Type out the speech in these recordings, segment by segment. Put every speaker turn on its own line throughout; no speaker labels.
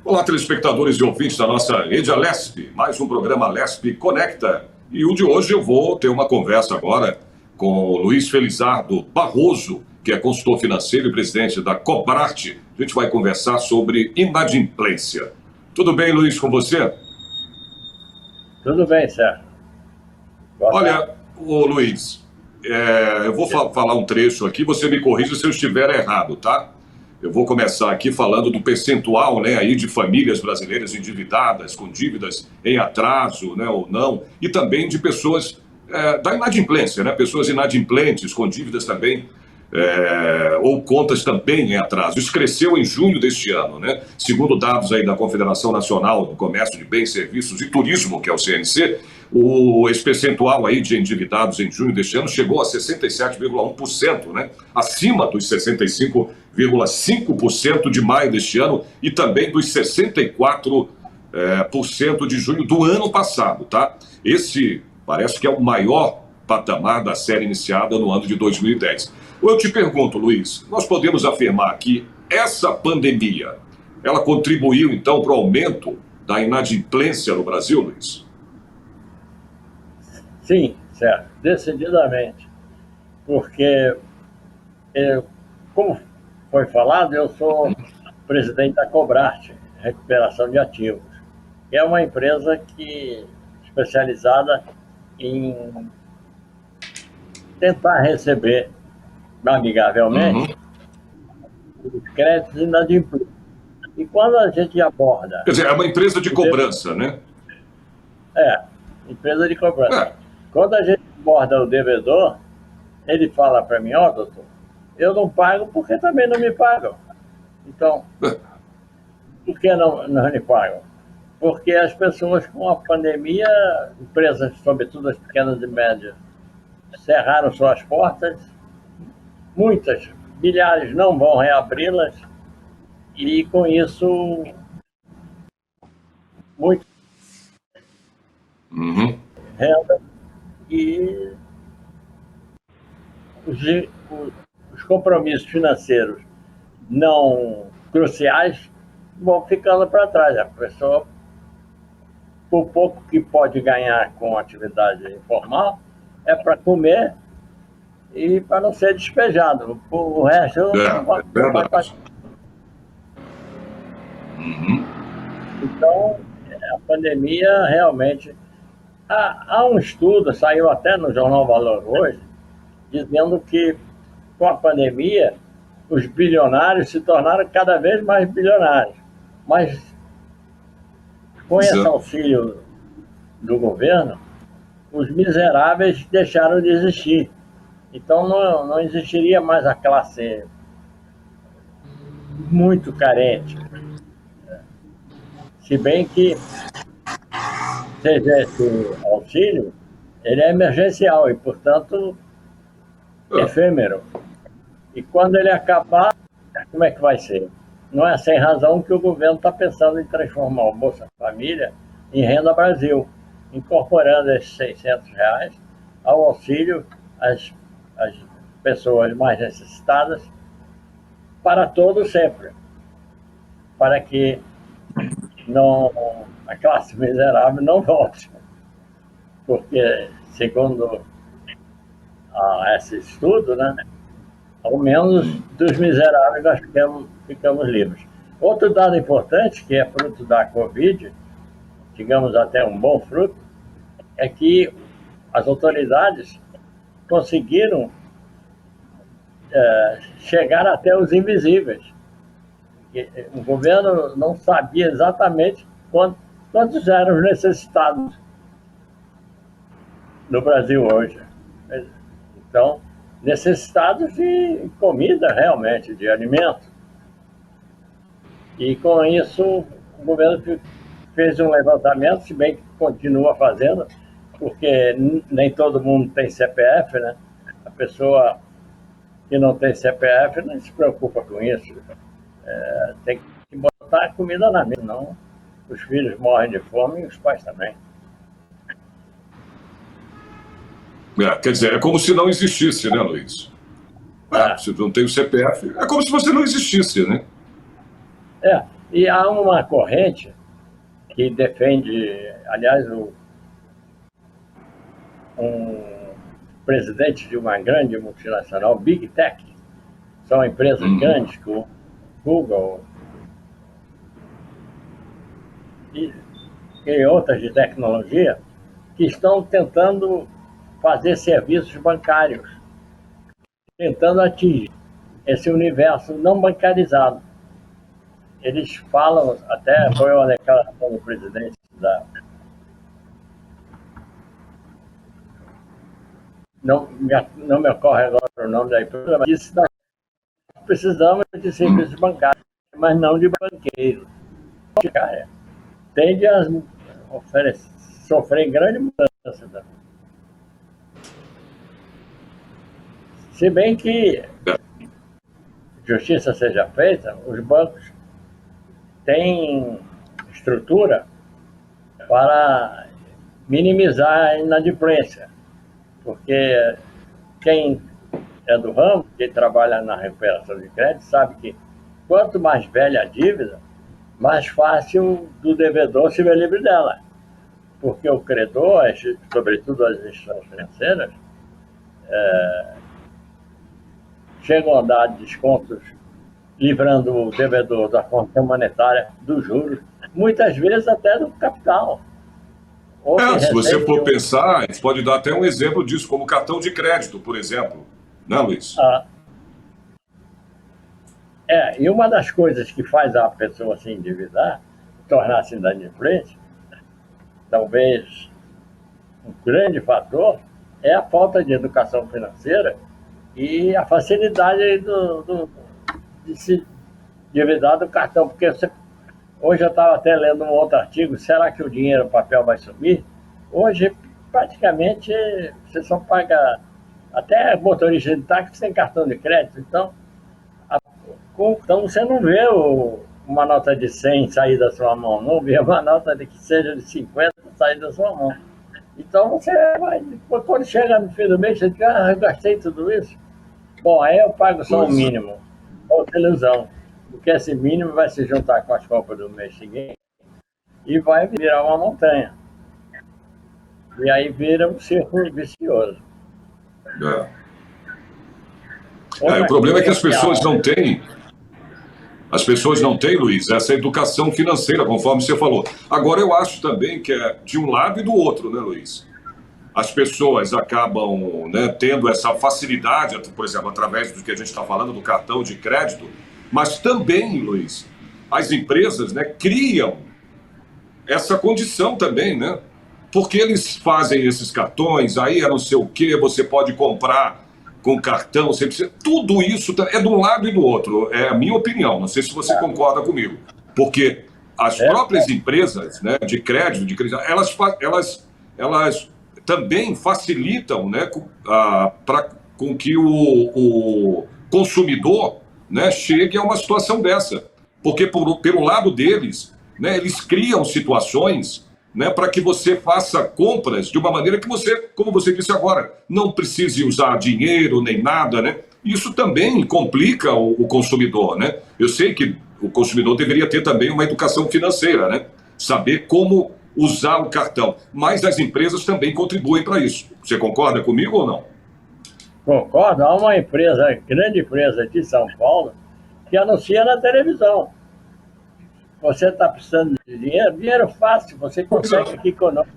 Olá, telespectadores e ouvintes da nossa rede Alesp, mais um programa Alesp Conecta. E o de hoje eu vou ter uma conversa agora com o Luiz Felizardo Barroso, que é consultor financeiro e presidente da Cobrart. A gente vai conversar sobre inadimplência. Tudo bem, Luiz, com você?
Tudo bem, Sérgio.
Olha, ô Luiz, eu vou falar um trecho aqui, você me corrija se eu estiver errado, tá? Eu vou começar aqui falando do percentual, né, aí de famílias brasileiras endividadas, com dívidas em atraso, né, ou não, e também de pessoas da inadimplência, né, pessoas inadimplentes com dívidas também, ou contas também em atraso. Isso cresceu em junho deste ano, né? Segundo dados aí da Confederação Nacional do Comércio de Bens, Serviços e Turismo, que é o CNC, esse percentual aí de endividados em junho deste ano chegou a 67,1%, né? Acima dos 65,5% de maio deste ano e também dos 64% de junho do ano passado, tá? Esse parece que é o maior patamar da série iniciada no ano de 2010. Eu te pergunto, Luiz, nós podemos afirmar que essa pandemia, ela contribuiu então para o aumento da inadimplência no Brasil, Luiz?
Sim, certo, decididamente. Porque, como foi falado, eu sou presidente da Cobrart, Recuperação de Ativos, que é uma empresa especializada em tentar receber amigavelmente os créditos inadimplentes. E quando a gente aborda...
Quer dizer, é uma empresa de cobrança, né?
Empresa de cobrança. Quando a gente aborda o devedor, ele fala para mim, doutor, eu não pago porque também não me pagam. Então, por que não me pagam? Porque as pessoas com a pandemia, empresas, sobretudo as pequenas e médias, cerraram suas portas, muitas, milhares não vão reabri-las, e com isso, muito renda e os compromissos financeiros não cruciais vão ficando para trás. A pessoa, por pouco que pode ganhar com atividade informal, é para comer e para não ser despejado. O resto não vai passar. Então, a pandemia realmente... Há um estudo, saiu até no Jornal Valor hoje, dizendo que com a pandemia os bilionários se tornaram cada vez mais bilionários. Mas com esse auxílio do governo, os miseráveis deixaram de existir. Então não existiria mais a classe muito carente. Se bem que seja esse auxílio, ele é emergencial e, portanto, efêmero. E quando ele acabar, como é que vai ser? Não é sem razão que o governo está pensando em transformar o Bolsa Família em Renda Brasil, incorporando esses R$600 ao auxílio às pessoas mais necessitadas para todo sempre, para que a classe miserável não volte. Porque, segundo esse estudo, né, ao menos dos miseráveis nós ficamos livres. Outro dado importante, que é fruto da Covid, digamos até um bom fruto, é que as autoridades conseguiram chegar até os invisíveis. O governo não sabia exatamente quantos eram os necessitados no Brasil hoje. Então, necessitados de comida realmente, de alimento. E com isso, o governo fez um levantamento, se bem que continua fazendo, porque nem todo mundo tem CPF, né? A pessoa que não tem CPF não se preocupa com isso. Tem que botar comida na mesa, senão os filhos morrem de fome e os pais também.
Quer dizer, é como se não existisse, né, Luiz? Se não tem o CPF, é como se você não existisse, né?
E há uma corrente que defende, aliás, um presidente de uma grande multinacional, Big Tech, são empresas grandes como Google e outras de tecnologia, que estão tentando fazer serviços bancários, tentando atingir esse universo não bancarizado. Eles falam, até foi uma declaração do presidente não me ocorre agora o nome da empresa, mas disse que nós precisamos de serviços bancários, mas não de banqueiros. Cara, tende a sofrer grande mudança. Se bem que justiça seja feita, os bancos têm estrutura para minimizar a inadimplência, porque quem é do ramo, quem trabalha na recuperação de crédito, sabe que quanto mais velha a dívida, mais fácil do devedor se ver livre dela. Porque o credor, sobretudo as instituições financeiras, chegam a dar descontos livrando o devedor da conta monetária dos juros, muitas vezes até do capital.
Se você for pensar, a gente pode dar até um exemplo disso, como cartão de crédito, por exemplo. Não, Luiz?
E uma das coisas que faz a pessoa se endividar, tornar-se inadimplente, talvez um grande fator, é a falta de educação financeira e a facilidade de se endividar do cartão. Porque hoje eu estava até lendo um outro artigo, será que o dinheiro, o papel vai sumir? Hoje, praticamente, você só paga, até motorista de táxi tem cartão de crédito, então você não vê uma nota de 100 sair da sua mão, não vê uma nota de que seja de 50 sair da sua mão. Então você vai, quando chega no fim do mês, você diz, eu gastei tudo isso. Bom, aí eu pago só o mínimo, outra ilusão, porque esse mínimo vai se juntar com as compras do mês seguinte e vai virar uma montanha. E aí vira um círculo vicioso.
O problema é que as pessoas não têm. As pessoas não têm, Luiz, essa educação financeira, conforme você falou. Agora, eu acho também que é de um lado e do outro, né, Luiz? As pessoas acabam, né, tendo essa facilidade, por exemplo, através do que a gente está falando, do cartão de crédito, mas também, Luiz, as empresas, né, criam essa condição também, né? Porque eles fazem esses cartões, aí é não sei o quê, você pode comprar com cartão, você precisa... Tudo isso é de um lado e do outro, é a minha opinião, não sei se você concorda comigo, porque as próprias empresas, né, de crédito, elas também facilitam, né, com que o consumidor, né, chegue a uma situação dessa, porque pelo lado deles, né, eles criam situações, né, para que você faça compras de uma maneira que você, como você disse agora, não precise usar dinheiro nem nada, né? Isso também complica o consumidor, né? Eu sei que o consumidor deveria ter também uma educação financeira, né? Saber como usar o cartão, mas as empresas também contribuem para isso. Você concorda comigo ou não?
Concordo. Há uma grande empresa de São Paulo, que anuncia na televisão. Você está precisando de dinheiro fácil, você consegue aqui conosco.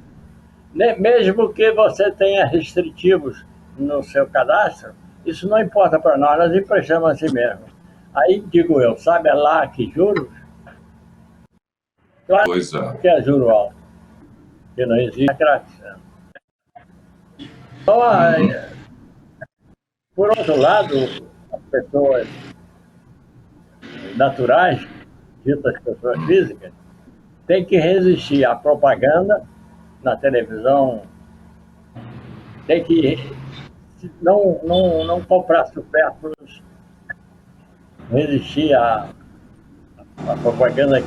Mesmo que você tenha restritivos no seu cadastro, isso não importa para nós emprestamos assim mesmo. Aí, digo eu, sabe lá que juros? Claro que é juro alto, que não existe grátis. Então, por outro lado, as pessoas naturais, ditas pessoas físicas, tem que resistir à propaganda na televisão, tem que não comprar supérfluos, resistir à propaganda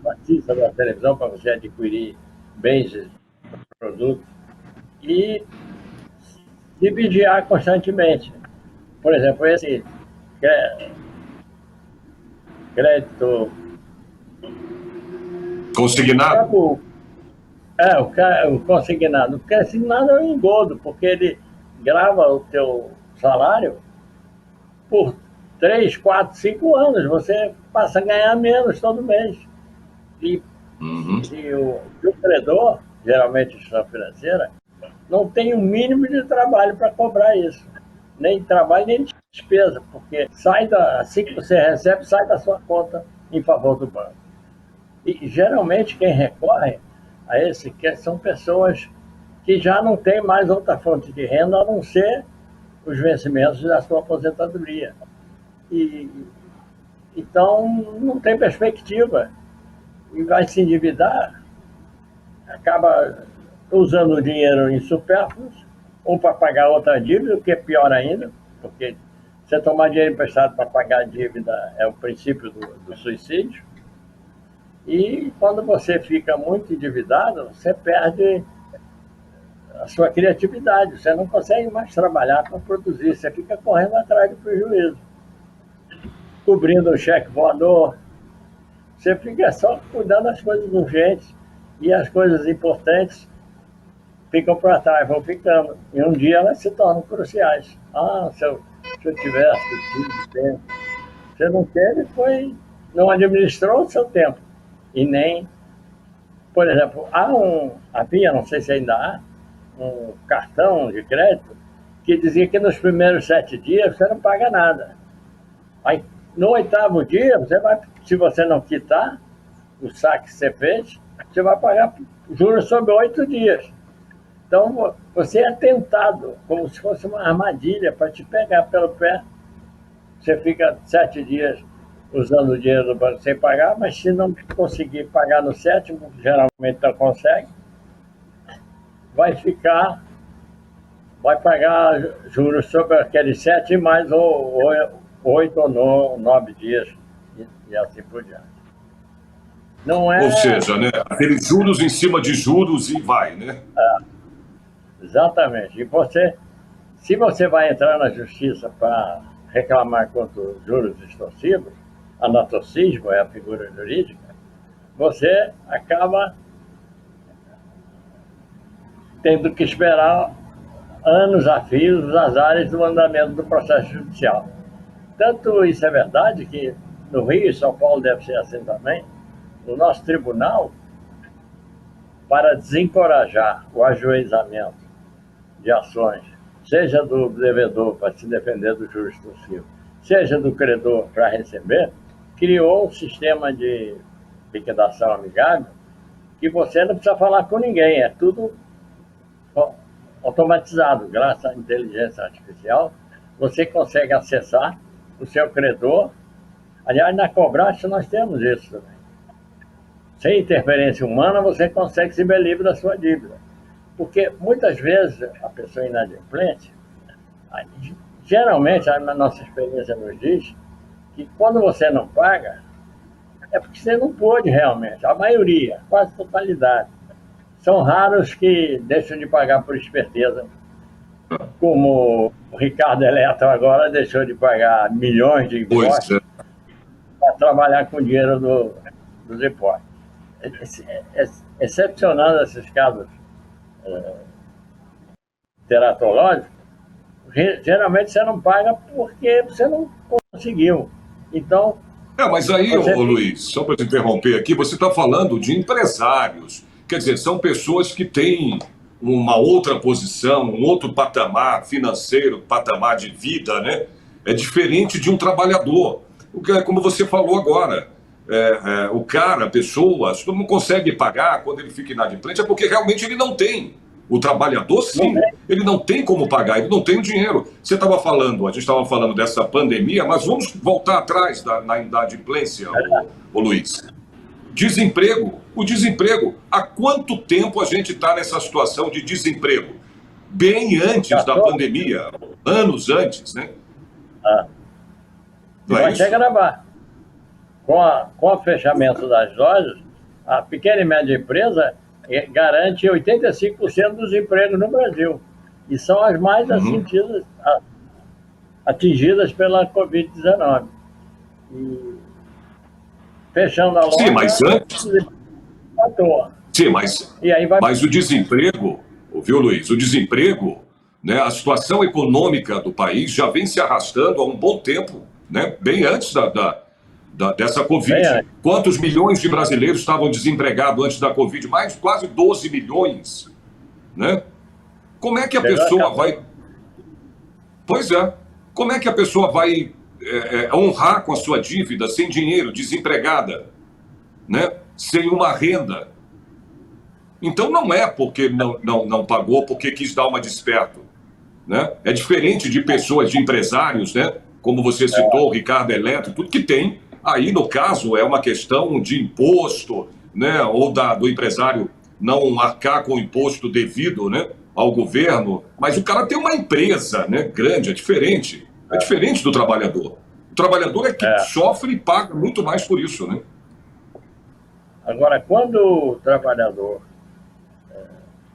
batista da televisão para você adquirir bens e produtos e se vigiar constantemente. Por exemplo, esse crédito
Consignado?
O consignado. O consignado é um engodo, porque ele grava o teu salário por 3, 4, 5 anos. Você passa a ganhar menos todo mês. E, e o credor, geralmente instituição financeira, não tem o mínimo de trabalho para cobrar isso. Nem trabalho, nem despesa, porque assim que você recebe, sai da sua conta em favor do banco. E geralmente quem recorre a esse que são pessoas que já não têm mais outra fonte de renda a não ser os vencimentos da sua aposentadoria. Então não tem perspectiva e vai se endividar, acaba usando o dinheiro em supérfluos ou para pagar outra dívida, o que é pior ainda, porque você tomar dinheiro emprestado para pagar a dívida é o princípio do suicídio. E quando você fica muito endividado, você perde a sua criatividade, você não consegue mais trabalhar para produzir, você fica correndo atrás do prejuízo, cobrindo o cheque voador, você fica só cuidando das coisas urgentes e as coisas importantes ficam para trás, vão ficando. E um dia elas se tornam cruciais. Se eu tivesse tido tempo. Você não teve, não administrou o seu tempo. E nem, por exemplo, havia, não sei se ainda há, um cartão de crédito que dizia que nos primeiros 7 dias você não paga nada. Aí, no 8º dia, se você não quitar o saque que você fez, você vai pagar juros sobre 8 dias. Então, você é tentado, como se fosse uma armadilha para te pegar pelo pé. Você fica 7 dias usando o dinheiro do banco sem pagar, mas se não conseguir pagar no 7º, geralmente não consegue, vai pagar juros sobre aqueles 7 mais 8 ou 9 dias e assim por diante. Não é...
Ou seja, né, aqueles juros em cima de juros e vai, né?
Exatamente. E se você vai entrar na justiça para reclamar contra os juros extorsivos, anatocismo é a figura jurídica, você acaba tendo que esperar anos a fio os azares do andamento do processo judicial. Tanto isso é verdade que no Rio e São Paulo deve ser assim também, o nosso tribunal, para desencorajar o ajuizamento de ações, seja do devedor para se defender do juro extorsivo, seja do credor para receber, criou um sistema de liquidação amigável que você não precisa falar com ninguém, é tudo automatizado. Graças à inteligência artificial, você consegue acessar o seu credor. Aliás, na cobrança nós temos isso também. Sem interferência humana, você consegue se ver livre da sua dívida. Porque muitas vezes a pessoa inadimplente, geralmente a nossa experiência nos diz que quando você não paga, é porque você não pôde realmente. A maioria, quase a totalidade. São raros que deixam de pagar por esperteza, como o Ricardo Eletro agora deixou de pagar milhões de impostos para trabalhar com o dinheiro dos impostos. Excepcionando esses casos teratológicos, geralmente você não paga porque você não conseguiu. Então...
mas aí, Luiz, só para te interromper aqui, você está falando de empresários. Quer dizer, são pessoas que têm uma outra posição, um outro patamar financeiro, patamar de vida, né? É diferente de um trabalhador. Como você falou agora, o cara, a pessoa, não consegue pagar quando ele fica inadimplente, é porque realmente ele não tem. O trabalhador, sim, ele não tem como pagar, ele não tem o dinheiro. A gente estava falando dessa pandemia, mas vamos voltar atrás na inadimplência, ô Luiz. Desemprego. O desemprego. Há quanto tempo a gente está nessa situação de desemprego? Bem antes da pandemia, anos antes, né?
Vai até gravar. Com o fechamento das lojas, a pequena e média empresa garante 85% dos empregos no Brasil. E são as mais atingidas pela Covid-19. Fechando a loja...
Sim, mas antes...
à toa.
Sim,
E aí vai...
mas o desemprego, viu, Luiz? O desemprego, né, a situação econômica do país já vem se arrastando há um bom tempo, né, bem antes dessa Covid. Quantos milhões de brasileiros estavam desempregados antes da Covid? Mais quase 12 milhões. Né? Como é que a pessoa vai... Pois é. Como é que a pessoa vai honrar com a sua dívida sem dinheiro, desempregada, né? Sem uma renda? Então não é porque não pagou, porque quis dar uma desperto. Né? É diferente de pessoas, de empresários, né? Como você citou, o Ricardo Eletro, tudo que tem. Aí, no caso, é uma questão de imposto, né? Ou do empresário não arcar com o imposto devido, né, ao governo. Mas o cara tem uma empresa, né, grande, é diferente. É diferente do trabalhador. O trabalhador é que sofre e paga muito mais por isso, né?
Agora, quando o trabalhador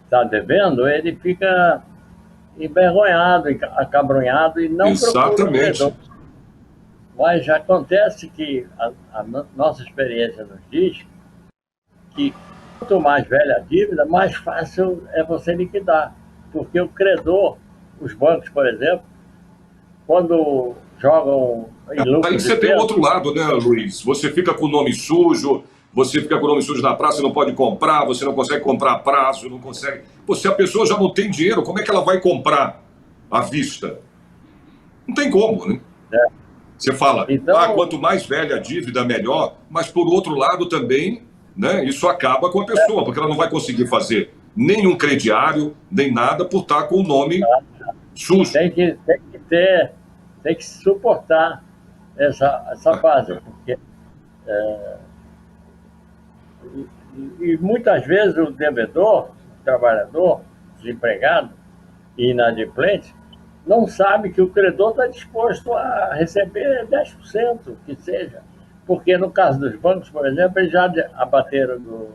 está devendo, ele fica envergonhado, acabrunhado e não procura o credor. Mas já acontece que a nossa experiência nos diz que quanto mais velha a dívida, mais fácil é você liquidar. Porque o credor, os bancos, por exemplo, quando jogam em lucro...
Aí você tem o outro lado, né, Luiz? Você fica com o nome sujo, você fica com o nome sujo na praça, não pode comprar, você não consegue comprar a prazo, não consegue... Pô, se a pessoa já não tem dinheiro, como é que ela vai comprar à vista? Não tem como, né? Você fala, então, quanto mais velha a dívida, melhor, mas por outro lado também, né, isso acaba com a pessoa, porque ela não vai conseguir fazer nenhum crediário, nem nada, por estar com o nome sujo.
Tem que suportar essa fase, porque e muitas vezes o devedor, o trabalhador, desempregado e inadimplente, não sabe que o credor está disposto a receber 10%, que seja. Porque no caso dos bancos, por exemplo, eles já abateram do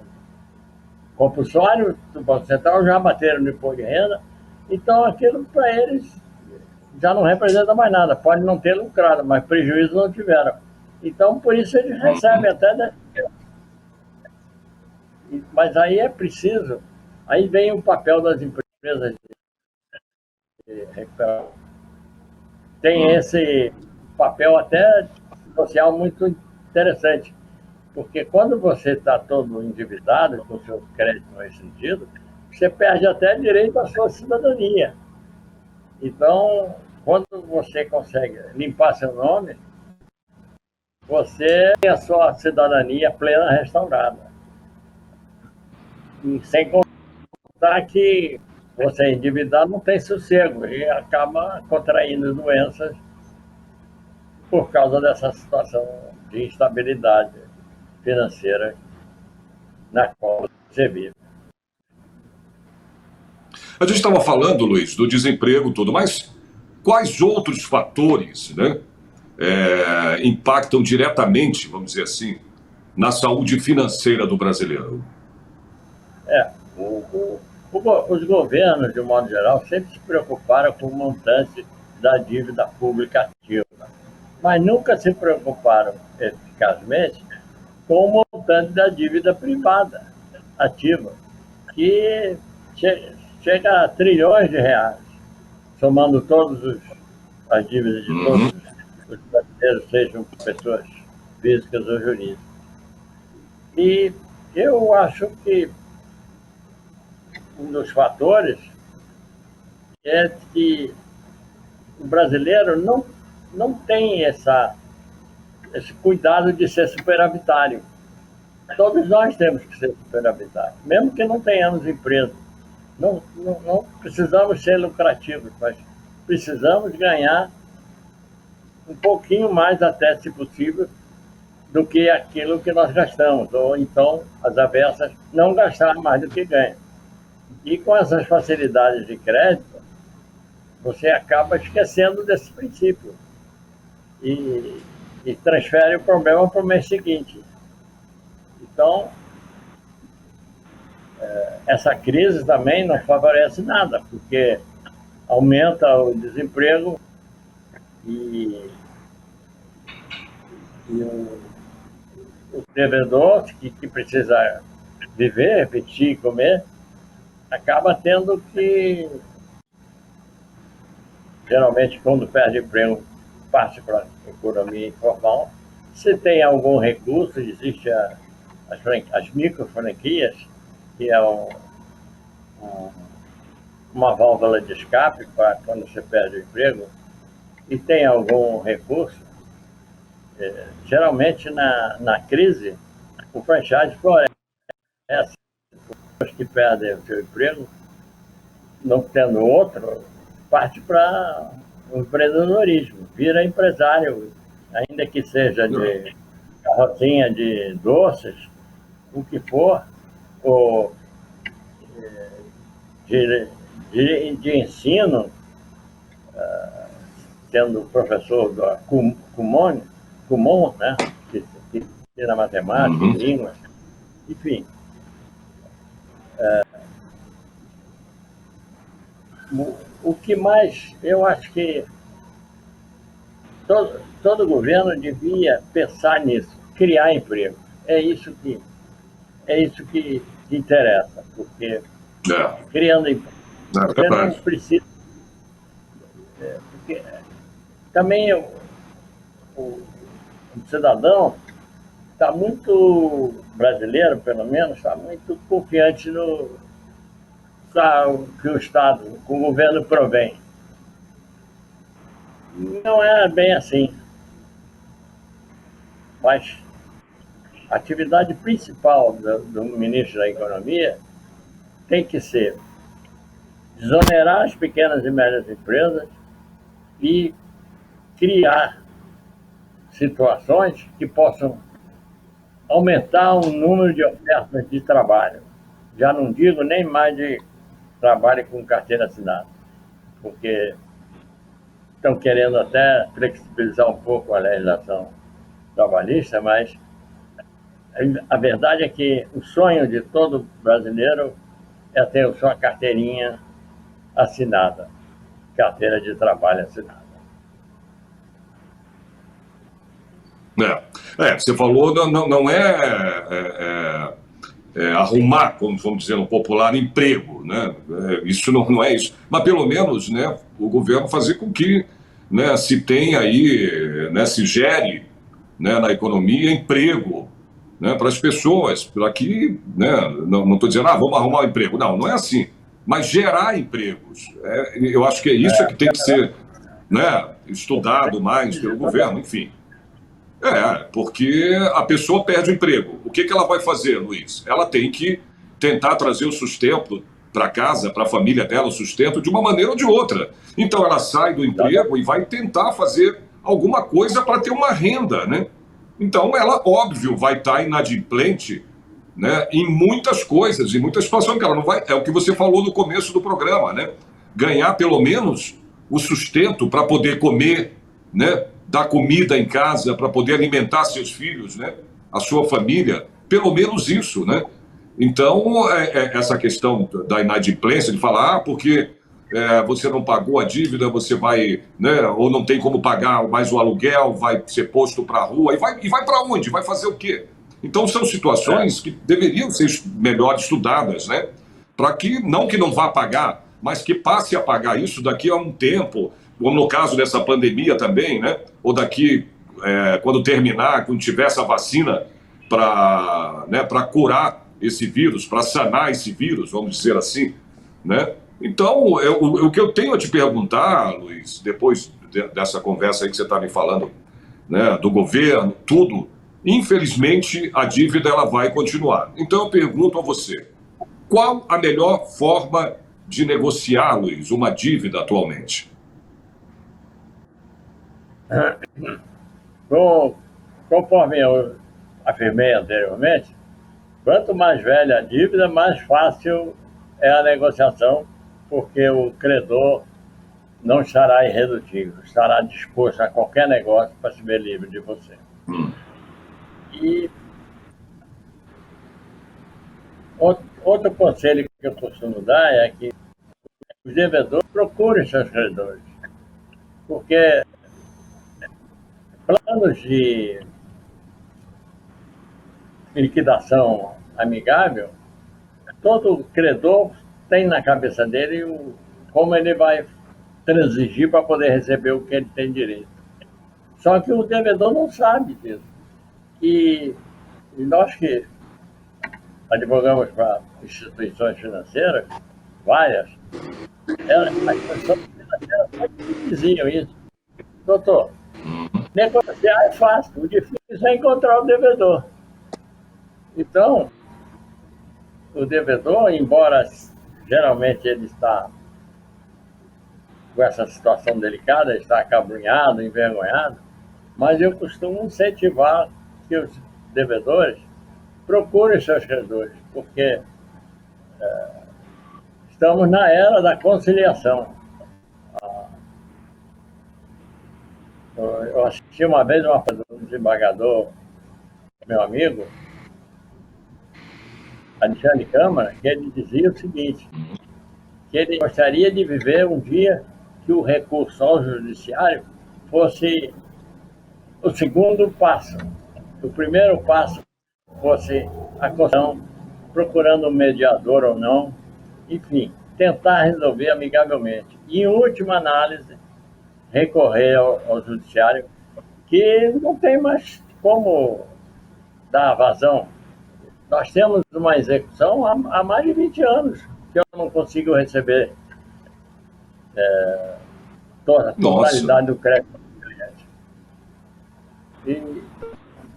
compulsório do Banco Central, já abateram no imposto de renda, então aquilo para eles já não representa mais nada. Pode não ter lucrado, mas prejuízo não tiveram. Então, por isso eles recebem até... Mas aí é preciso... Aí vem o papel das empresas de recuperação. Tem esse papel até social muito interessante, porque quando você está todo endividado com seus créditos nesse sentido, você perde até direito à sua cidadania. Então, quando você consegue limpar seu nome, você tem a sua cidadania plena restaurada. E sem contar que você endividado não tem sossego e acaba contraindo doenças por causa dessa situação de instabilidade financeira na qual você vive.
A gente estava falando, Luiz, do desemprego tudo, mas quais outros fatores, né, impactam diretamente, vamos dizer assim, na saúde financeira do brasileiro?
Os governos, de um modo geral, sempre se preocuparam com o montante da dívida pública ativa, mas nunca se preocuparam eficazmente com o montante da dívida privada ativa, que chega a trilhões de reais, somando todas as dívidas de todos os brasileiros, sejam pessoas físicas ou jurídicas. E eu acho que um dos fatores é que o brasileiro não tem esse cuidado de ser superavitário. Todos nós temos que ser superavitários, mesmo que não tenhamos empresa. Não precisamos ser lucrativos, mas precisamos ganhar um pouquinho mais, até se possível, do que aquilo que nós gastamos, ou então, as avessas, não gastar mais do que ganha. E com essas facilidades de crédito, você acaba esquecendo desse princípio e transfere o problema para o mês seguinte. Então, essa crise também não favorece nada, porque aumenta o desemprego e o devedor que precisa viver, vestir e comer, acaba tendo que, geralmente, quando perde emprego, parte para a economia informal. Se tem algum recurso, existe as micro franquias, que é uma válvula de escape para quando você perde o emprego, e tem algum recurso, geralmente na crise, o franchise floresce. Os que perdem o seu emprego, não tendo outro, parte para o empreendedorismo, vira empresário, ainda que seja de carrocinha de doces, o que for, ou de ensino, sendo professor da Kumon, né, que ensina matemática, línguas, enfim. O que mais, eu acho que todo governo devia pensar nisso, criar emprego. É isso que interessa, porque criando emprego, você não precisa. Porque também o cidadão está muito, brasileiro pelo menos, está muito confiante no que o Estado, que o governo provém. Não é bem assim. Mas a atividade principal do ministro da Economia tem que ser desonerar as pequenas e médias empresas e criar situações que possam aumentar o número de ofertas de trabalho. Já não digo nem mais de trabalho com carteira assinada, porque estão querendo até flexibilizar um pouco a legislação trabalhista, mas a verdade é que o sonho de todo brasileiro é ter a sua carteirinha assinada, carteira de trabalho assinada.
Você falou, não arrumar, como vamos dizer no popular, emprego, né? Isso não é isso. Mas pelo menos, né, o governo fazer com que, né, se tenha aí, né, se gere, né, na economia emprego, né, para as pessoas, para que, né, não estou dizendo, vamos arrumar um emprego. Não é assim. Mas gerar empregos. Eu acho que é isso que tem que ser, né, estudado mais pelo governo, enfim. Porque a pessoa perde o emprego. O que ela vai fazer, Luiz? Ela tem que tentar trazer o sustento para casa, para a família dela, o sustento de uma maneira ou de outra. Então ela sai do emprego e vai tentar fazer alguma coisa para ter uma renda, né? Então ela, óbvio, vai estar inadimplente, né, em muitas coisas, em muitas situações que ela não vai... É o que você falou no começo do programa, né? Ganhar pelo menos o sustento para poder comer, né? Dar comida em casa para poder alimentar seus filhos, né? A sua família, pelo menos isso, né? Então, essa questão da inadimplência, de falar, porque você não pagou a dívida, você vai, né? Ou não tem como pagar mais o aluguel, vai ser posto para a rua, e vai para onde? Vai fazer o quê? Então, são situações que deveriam ser melhor estudadas, né? Para que não vá pagar, mas que passe a pagar isso daqui a um tempo, ou no caso dessa pandemia também, né? Ou daqui, quando terminar, quando tiver essa vacina para, né, curar esse vírus, para sanar esse vírus, vamos dizer assim, né? Então, o que eu tenho a te perguntar, Luiz, depois dessa conversa aí que você está me falando, né, do governo, tudo, infelizmente a dívida ela vai continuar. Então eu pergunto a você, qual a melhor forma de negociar, Luiz, uma dívida atualmente?
Conforme eu afirmei anteriormente, quanto mais velha a dívida, mais fácil é a negociação, porque o credor não estará irredutível, estará disposto a qualquer negócio para se ver livre de você. E outro conselho que eu costumo dar é que os devedores procurem seus credores, porque planos de liquidação amigável todo credor tem na cabeça dele como ele vai transigir para poder receber o que ele tem direito. Só que o devedor não sabe disso. E nós que advogamos para instituições financeiras, várias, as pessoas financeiras diziam isso. Doutor, negociar é fácil, o difícil é encontrar o devedor. Então, o devedor, embora geralmente ele está com essa situação delicada, está acabrunhado, envergonhado, mas eu costumo incentivar que os devedores procurem seus credores, porque estamos na era da conciliação. Eu assisti uma vez um desembargador, meu amigo, Alexandre Câmara, que ele dizia o seguinte, que ele gostaria de viver um dia que o recurso ao judiciário fosse o segundo passo. O primeiro passo fosse a conciliação, procurando um mediador ou não, enfim, tentar resolver amigavelmente. E, em última análise, recorrer ao judiciário, que não tem mais como dar vazão. Nós temos uma execução há mais de 20 anos que eu não consigo receber toda a totalidade do crédito do cliente.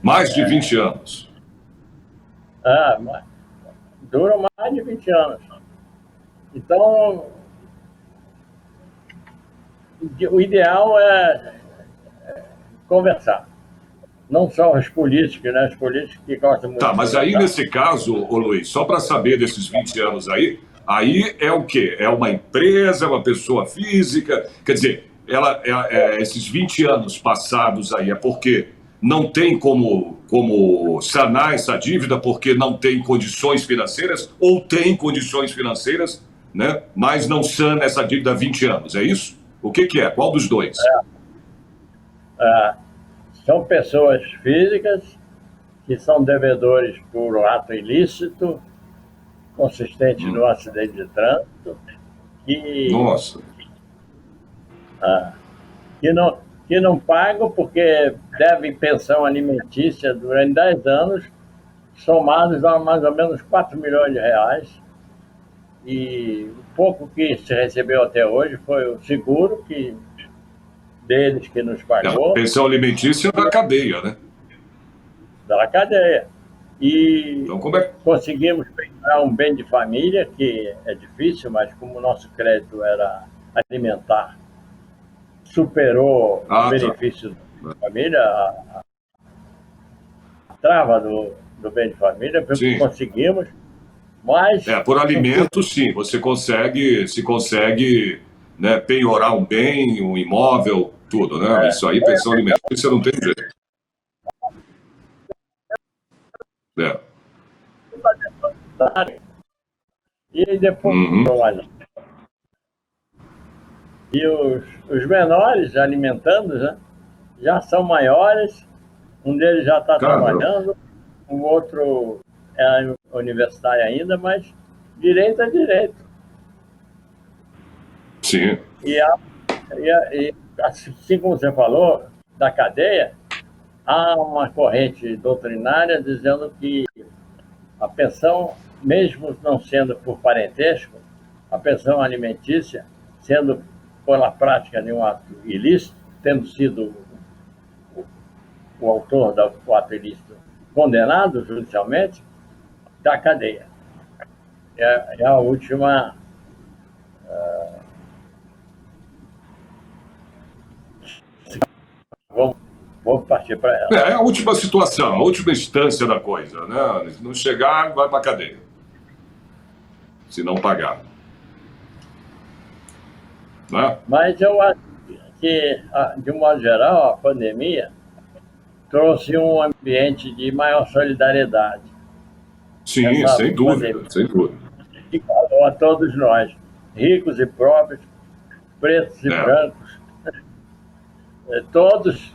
Mais de 20 anos.
Duram mais de 20 anos. Então, o ideal é conversar. Não só os políticos, né? Os políticos que gostam muito.
Tá, mas aí nesse caso, ô Luiz, só para saber desses 20 anos aí é o quê? É uma empresa, é uma pessoa física? Quer dizer, esses 20 anos passados aí é porque não tem como sanar essa dívida porque não tem condições financeiras, ou tem condições financeiras, né? Mas não sana essa dívida há 20 anos, é isso? O que é? Qual dos dois?
São pessoas físicas que são devedores por ato ilícito, consistente no acidente de trânsito,
Nossa.
Que não pagam porque devem pensão alimentícia durante 10 anos, somados a mais ou menos 4 milhões de reais. E o pouco que se recebeu até hoje foi o seguro deles que nos pagou.
A pensão alimentícia da cadeia, né?
Da cadeia. E
então,
conseguimos pegar um bem de família, que é difícil, mas como o nosso crédito era alimentar, superou o benefício da família, a trava do bem de família, conseguimos. Mas,
por alimento, sim, se consegue, né, penhorar um bem, um imóvel, tudo, né? Isso aí, pensão alimentícia, não tem jeito.
E depois e os menores alimentando, né, já são maiores, um deles já está trabalhando, o outro é universitário ainda, mas direito é direito.
Sim.
E assim como você falou, da cadeia, há uma corrente doutrinária dizendo que a pensão, mesmo não sendo por parentesco, a pensão alimentícia, sendo pela prática de um ato ilícito, tendo sido o autor do ato ilícito condenado judicialmente, da cadeia. É a última vamos partir para ela.
É a última situação, a última instância da coisa, né? Se não chegar, vai para a cadeia. Se não pagar. Né?
Mas eu acho que, de um modo geral, a pandemia trouxe um ambiente de maior solidariedade.
Sim, sem dúvida, sem dúvida.
Que falou a todos nós, ricos e pobres, pretos e brancos, todos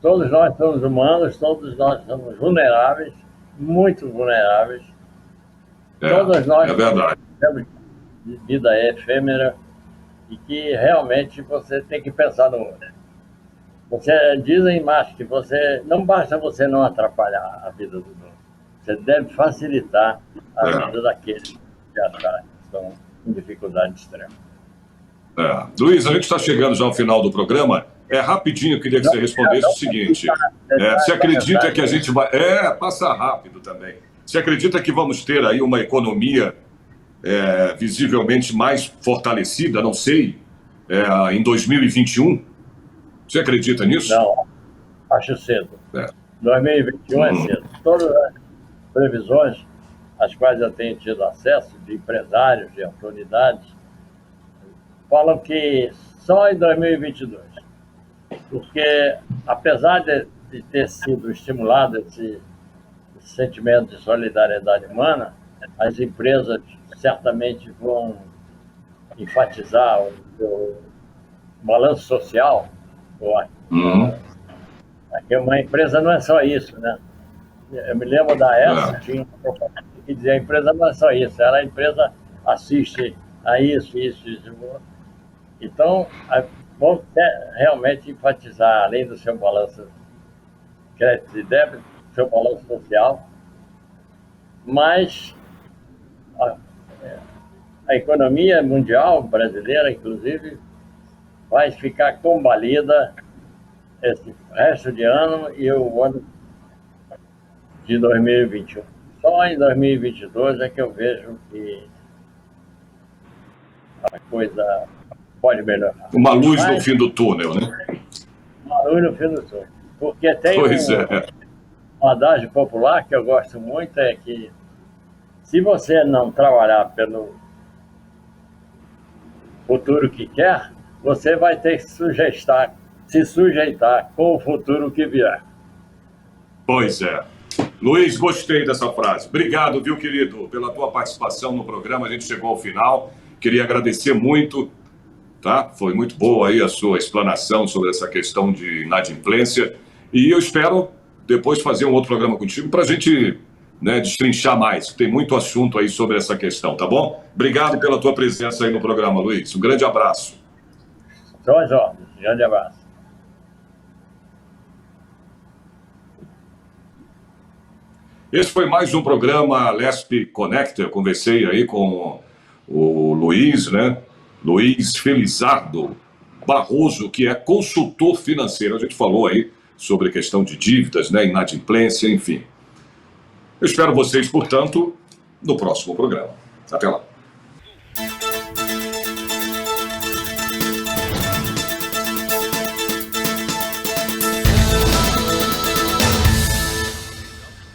nós somos humanos, todos nós somos vulneráveis, muito vulneráveis, Todos nós
é verdade.
temos vida efêmera e que realmente você tem que pensar no outro. Dizem mais que não basta você não atrapalhar a vida do outro, você deve facilitar a vida daqueles que já estão em dificuldade extrema.
Luiz, a gente está chegando já ao final do programa. Rapidinho, eu queria que você respondesse o seguinte. Você acredita que a gente vai... passa rápido também. Você acredita que vamos ter aí uma economia visivelmente mais fortalecida, não sei, em 2021? Você acredita nisso?
Não, acho cedo. 2021 é cedo. Todas as previsões às quais eu tenho tido acesso, de empresários, de autoridades, falam que só em 2022. Porque, apesar de ter sido estimulado esse sentimento de solidariedade humana, as empresas certamente vão enfatizar o balanço social. Porque uma empresa não é só isso, né? Eu me lembro da ESA, tinha que dizer, a empresa não é só isso, a empresa assiste a isso. Então, vamos realmente enfatizar, além do seu balanço crédito e débito, seu balanço social, mas a economia mundial, brasileira inclusive, vai ficar combalida esse resto de ano e o ano de 2021. Só em 2022 é que eu vejo que a coisa pode melhorar.
Uma luz no fim do túnel, né?
Uma luz no fim do túnel. Porque tem um adágio popular que eu gosto muito, é que se você não trabalhar pelo futuro que quer, você vai ter que se sujeitar com o futuro que vier.
Pois é. Luiz, gostei dessa frase. Obrigado, viu, querido, pela tua participação no programa. A gente chegou ao final. Queria agradecer muito, tá? Foi muito boa aí a sua explanação sobre essa questão de inadimplência. E eu espero depois fazer um outro programa contigo para a gente, destrinchar mais. Tem muito assunto aí sobre essa questão, tá bom? Obrigado pela tua presença aí no programa, Luiz. Um grande abraço.
Só as ordens. Grande abraço.
Esse foi mais um programa Lesp Connect. Eu conversei aí com o Luiz, Luiz Felizardo Barroso, que é consultor financeiro. A gente falou aí sobre a questão de dívidas, inadimplência, enfim. Eu espero vocês, portanto, no próximo programa. Até lá.